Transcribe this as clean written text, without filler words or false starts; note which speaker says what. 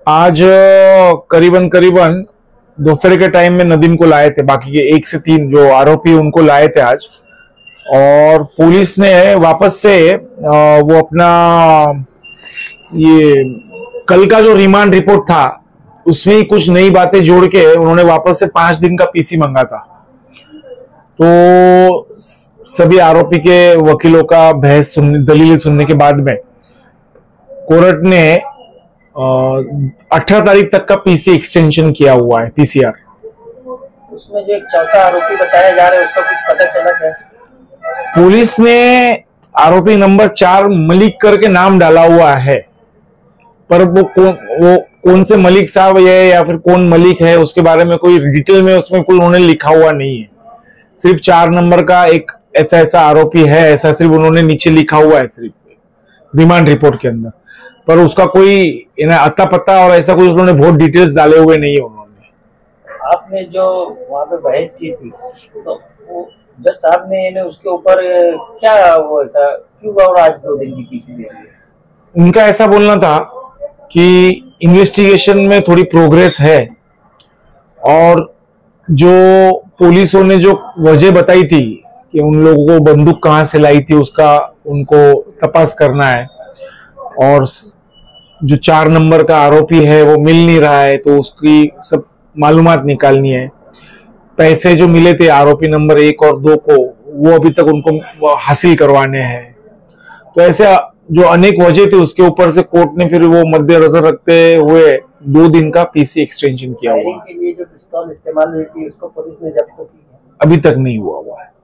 Speaker 1: आज करीबन करीबन दोपहर के टाइम में नदीम को लाए थे। बाकी के 1 से 3 जो आरोपी उनको लाए थे आज। और पुलिस ने वापस से वो अपना ये कल का जो रिमांड रिपोर्ट था उसमें ही कुछ नई बातें जोड़ के उन्होंने वापस से 5 दिन का पीसी मांगा था। तो सभी आरोपी के वकीलों का बहस सुनने, दलीलें सुनने के बाद में कोर्ट ने 18 तारीख तक का पीसी एक्सटेंशन किया हुआ है, पीसीआर।
Speaker 2: उसमें जो एक चौथा आरोपी बताया जा रहा है उसका कुछ पता चला क्या?
Speaker 1: पुलिस ने आरोपी नंबर 4 मलिक करके नाम डाला हुआ है, पर वो कौन से मलिक साहब है या फिर कौन मलिक है उसके बारे में कोई डिटेल में उसमें कोई उन्होंने लिखा हुआ नहीं है। सिर्फ 4 नंबर का एक ऐसा आरोपी है, ऐसा सिर्फ उन्होंने नीचे लिखा हुआ है सिर्फ रिमांड रिपोर्ट के अंदर, पर उसका कोई अता पता और ऐसा कुछ उन्होंने बहुत डिटेल्स डाले हुए नहीं है उन्होंने।
Speaker 2: आपने जो वहाँ पे बहस की थी तो वो जज साहब ने उसके ऊपर क्या वो ऐसा क्यों और आज 2 दिन की पीसी दे रही है?
Speaker 1: उनका ऐसा बोलना था कि इन्वेस्टिगेशन में थोड़ी प्रोग्रेस है और जो पुलिसों ने जो वजह बताई थी कि उन लोगों को बंदूक कहां से लाई थी उसका उनको तपास करना है, और जो 4 नंबर का आरोपी है वो मिल नहीं रहा है तो उसकी सब मालूमात निकालनी है। पैसे जो मिले थे आरोपी नंबर 1 और 2 को वो अभी तक उनको हासिल करवाने हैं। तो ऐसे जो अनेक वजह थे उसके ऊपर से कोर्ट ने फिर वो मद्देनजर रखते हुए 2 दिन का पीसी एक्सटेंशन किया हुआ।
Speaker 2: के लिए जो पिस्तौल इस्तेमाल हुई थी उसको पुलिस ने जब्त की है?
Speaker 1: अभी तक नहीं हुआ है।